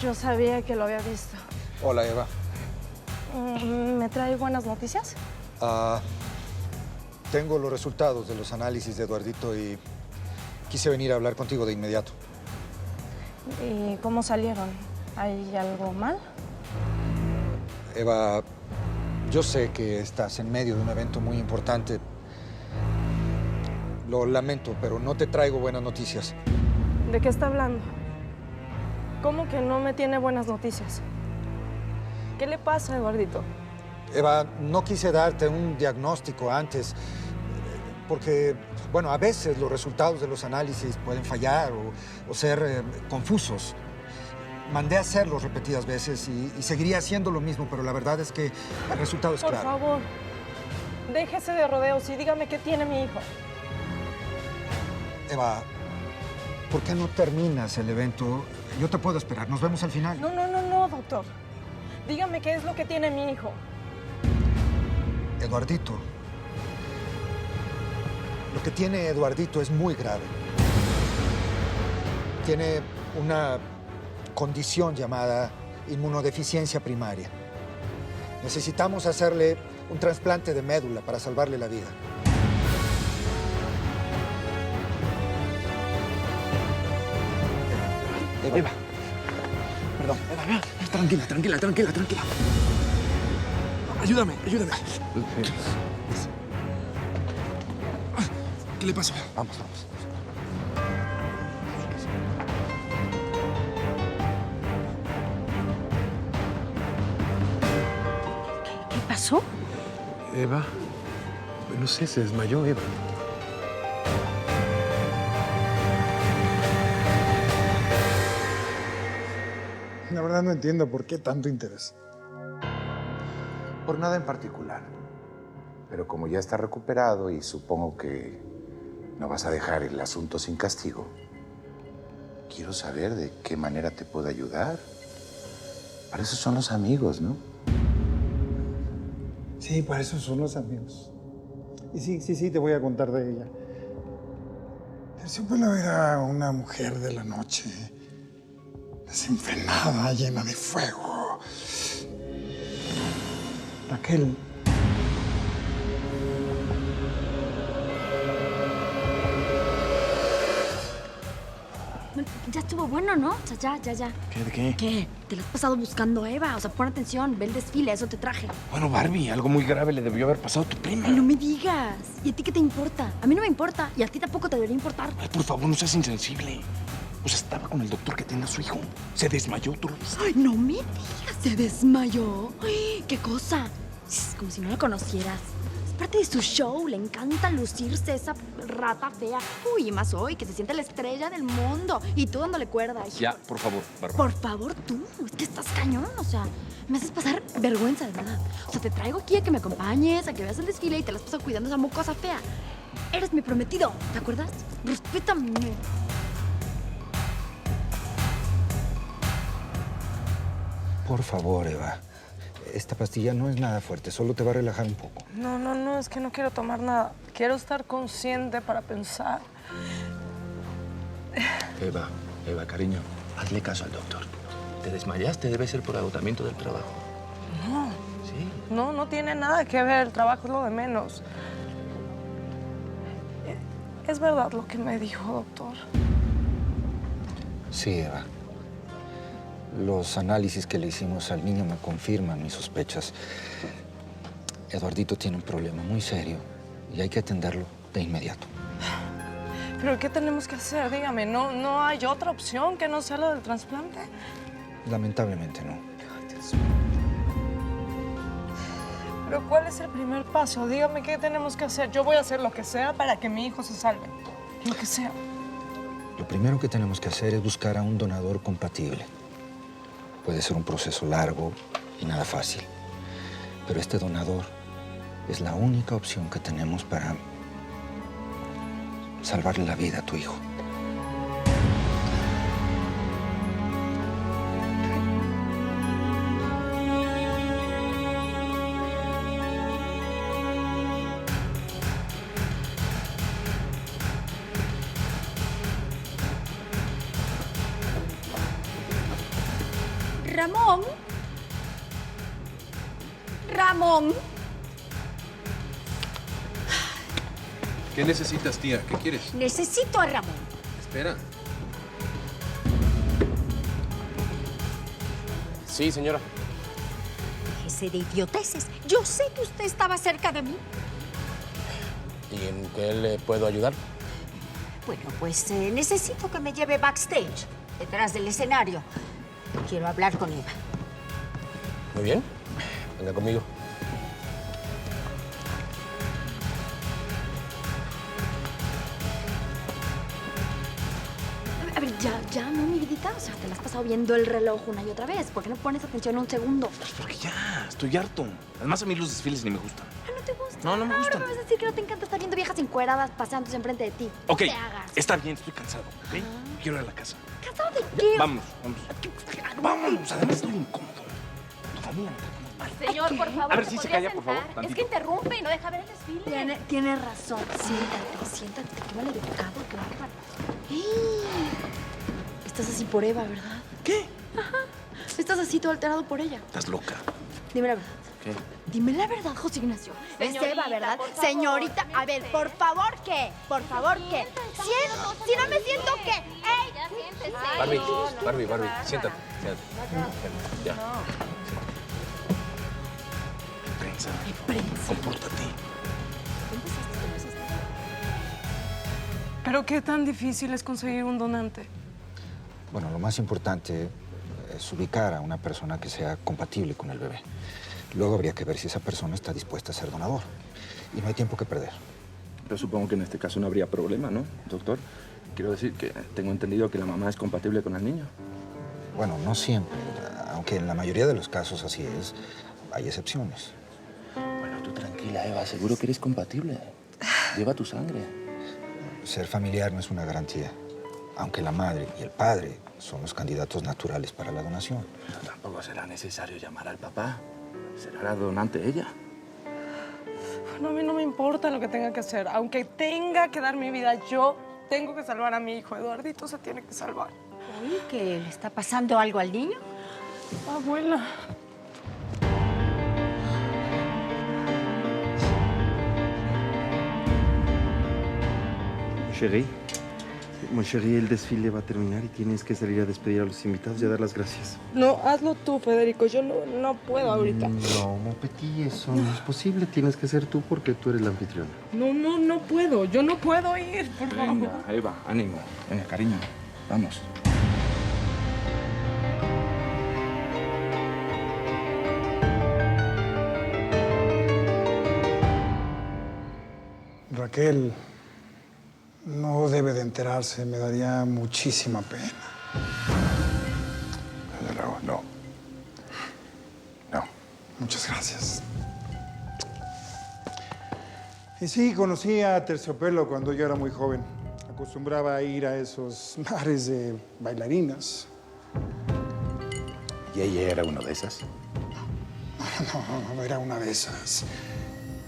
Yo sabía que lo había visto. Hola, Eva. ¿Me trae buenas noticias? Tengo los resultados de los análisis de Eduardito y quise venir a hablar contigo de inmediato. ¿Y cómo salieron? ¿Hay algo mal? Eva, yo sé que estás en medio de un evento muy importante. Lo lamento, pero no te traigo buenas noticias. ¿De qué está hablando? ¿Cómo que no me tiene buenas noticias? ¿Qué le pasa a Eduardito? Eva, no quise darte un diagnóstico antes, porque, bueno, a veces los resultados de los análisis pueden fallar o ser confusos. Mandé a hacerlos repetidas veces y seguiría haciendo lo mismo, pero la verdad es que el resultado es claro. Por favor, déjese de rodeos y dígame qué tiene mi hijo. Eva, ¿por qué no terminas el evento? Yo te puedo esperar. Nos vemos al final. No, doctor. Dígame qué es lo que tiene mi hijo. Eduardito. Lo que tiene Eduardito es muy grave. Tiene una condición llamada inmunodeficiencia primaria. Necesitamos hacerle un trasplante de médula para salvarle la vida. Eva. Perdón. Eva. Tranquila. Ayúdame. ¿Qué le pasó? Vamos. ¿Qué pasó? Eva. No sé, se desmayó Eva. La verdad no entiendo por qué tanto interés. Por nada en particular. Pero como ya está recuperado y supongo que no vas a dejar el asunto sin castigo, quiero saber de qué manera te puedo ayudar. Para eso son los amigos, ¿no? Sí, para eso son los amigos. Y sí, te voy a contar de ella. Terciopelo era una mujer de la noche, desenfrenada, llena de fuego. Raquel. Ya estuvo bueno, ¿no? O sea, ya. ¿Qué? ¿De qué? ¿Qué? Te lo has pasado buscando a Eva. O sea, pon atención, ve el desfile, eso te traje. Bueno, Barbie, algo muy grave le debió haber pasado a tu prima. Ay, no me digas. ¿Y a ti qué te importa? A mí no me importa. Y a ti tampoco te debería importar. Ay, por favor, no seas insensible. O sea, estaba con el doctor que atiende a su hijo. Se desmayó, tú lo viste. Ay, no me digas. Se desmayó. Ay, ¿qué cosa? Es como si no la conocieras. Es parte de su show. Le encanta lucirse esa rata fea. Uy, y más hoy, que se siente la estrella del mundo. Y tú dándole cuerda. Ay, Ya, por favor, Barbie. por favor, tú. Es que estás cañón. O sea, me haces pasar vergüenza, de verdad. O sea, te traigo aquí a que me acompañes, a que veas el desfile y te las pasas cuidando a esa mocosa fea. Eres mi prometido, ¿te acuerdas? Respétame. Por favor, Eva. Esta pastilla no es nada fuerte, solo te va a relajar un poco. No, es que no quiero tomar nada. Quiero estar consciente para pensar. Eva, cariño, hazle caso al doctor. Te desmayaste, debe ser por agotamiento del trabajo. No. Sí. No tiene nada que ver. El trabajo es lo de menos. ¿Es verdad lo que me dijo, doctor? Sí, Eva. Los análisis que le hicimos al niño me confirman mis sospechas. Eduardito tiene un problema muy serio y hay que atenderlo de inmediato. ¿Pero qué tenemos que hacer? Dígame, ¿no hay otra opción que no sea la del trasplante? Lamentablemente no. Ay, Dios mío. ¿Pero cuál es el primer paso? Dígame qué tenemos que hacer. Yo voy a hacer lo que sea para que mi hijo se salve. Lo que sea. Lo primero que tenemos que hacer es buscar a un donador compatible. Puede ser un proceso largo y nada fácil. Pero este donador es la única opción que tenemos para salvarle la vida a tu hijo. Ramón. Ramón. ¿Qué necesitas, tía? ¿Qué quieres? Necesito a Ramón. Espera. Sí, señora. Déjese de idioteces. Yo sé que usted estaba cerca de mí. ¿Y en qué le puedo ayudar? Bueno, pues necesito que me lleve backstage, detrás del escenario. Quiero hablar con Eva. Muy bien. Venga conmigo. A ver, ya, no, mi vidita. O sea, te la has pasado viendo el reloj una y otra vez. ¿Por qué no pones atención un segundo? Pues porque ya, estoy harto. Además, a mí los desfiles ni me gustan. Ah, ¿no te gusta? No, no me gustan. Ahora me vas a decir que no te encanta estar viendo viejas encueradas paseándose enfrente de ti. Ok, No te hagas. está bien, estoy cansado, ¿ok? Quiero ir a la casa. ¿Cansado de qué? Vámonos. Vámonos, además estoy incómodo. Tu familia me trata muy mal. Señor, por favor, A ver, ¿se sí, se podría calla, por favor, sentar? tantito. Es que interrumpe y no deja ver el desfile. Tiene razón. Siéntate. Qué mal educado, qué bárbaro. Estás así por Eva, ¿verdad? ¿Qué? Estás así todo alterado por ella. Estás loca. Dime la verdad. ¿Qué? Dime la verdad, José Ignacio. Es Señorita, Eva, ¿verdad? por favor, Señorita, a ver, por favor, ¿qué? Por favor, ¿qué? Si no me siento, ¿qué? ¡Ey! Ya siéntese. Barbie, siéntate. Ya. Prensa. ¿Qué prensa? Compórtate. ¿Pero qué tan difícil es conseguir un donante? Bueno, lo más importante es ubicar a una persona que sea compatible con el bebé. Luego habría que ver si esa persona está dispuesta a ser donador. Y no hay tiempo que perder. Pero supongo que en este caso no habría problema, ¿no, doctor? Quiero decir que tengo entendido que la mamá es compatible con el niño. Bueno, no siempre, aunque en la mayoría de los casos así es, hay excepciones. Bueno, tú tranquila, Eva. Seguro que eres compatible. Lleva tu sangre. Ser familiar no es una garantía, aunque la madre y el padre son los candidatos naturales para la donación. Pero tampoco será necesario llamar al papá. Será la donante ella. Bueno, a mí no me importa lo que tenga que hacer. Aunque tenga que dar mi vida, yo tengo que salvar a mi hijo. Eduardito se tiene que salvar. Oye, ¿que le está pasando algo al niño? Abuela. Mon chéri, el desfile va a terminar y tienes que salir a despedir a los invitados y a dar las gracias. No, hazlo tú, Federico. Yo no puedo ahorita. No, mon petit, eso no es posible. Tienes que ser tú porque tú eres la anfitriona. No puedo. Yo no puedo ir, por favor. Venga, Eva, ánimo. Venga, cariño, vamos. Raquel no debe de enterarse, me daría muchísima pena. Desde luego, no. No. Muchas gracias. Y sí, conocí a Terciopelo cuando yo era muy joven. Acostumbraba a ir a esos bares de bailarinas. ¿Y ella era uno de esas? No era una de esas.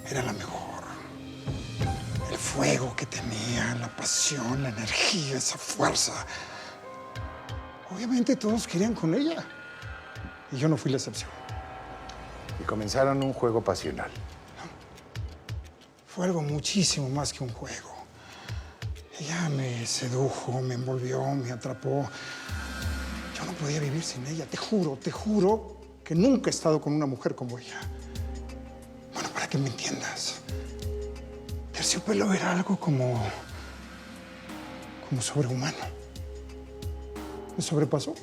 Era la mejor. El fuego que tenía, la pasión, la energía, esa fuerza. Obviamente todos querían con ella. Y yo no fui la excepción. Y comenzaron un juego pasional. Fue algo muchísimo más que un juego. Ella me sedujo, me envolvió, me atrapó. Yo no podía vivir sin ella. Te juro que nunca he estado con una mujer como ella. Bueno, para que me entiendas. Terciopelo era algo como sobrehumano. Me sobrepasó.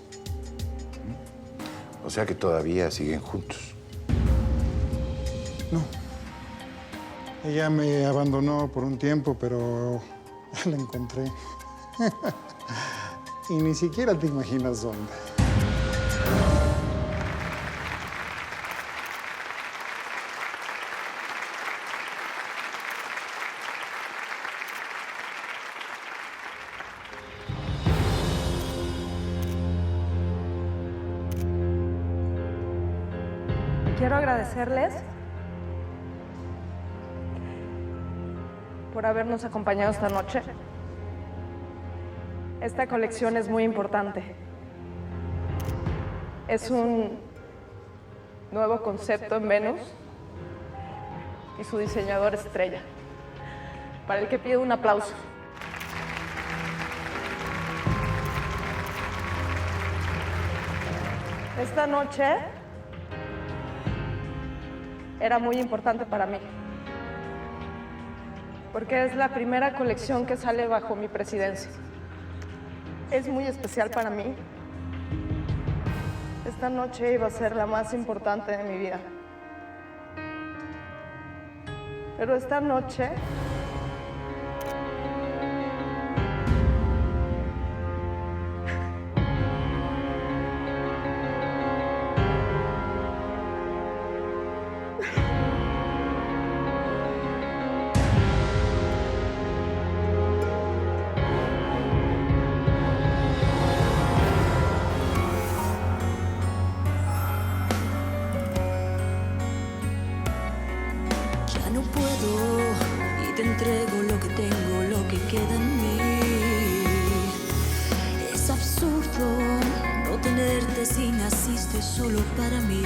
O sea que todavía siguen juntos. No. Ella me abandonó por un tiempo, pero ya la encontré. Y ni siquiera te imaginas dónde. Quiero agradecerles por habernos acompañado esta noche. Esta colección es muy importante. Es un nuevo concepto en Venus y su diseñador estrella, para el que pido un aplauso. Esta noche era muy importante para mí, porque es la primera colección que sale bajo mi presidencia. Es muy especial para mí. Esta noche iba a ser la más importante de mi vida. Pero esta noche ya no puedo y te entrego lo que tengo, lo que queda en mí. Es absurdo no tenerte si naciste solo para mí.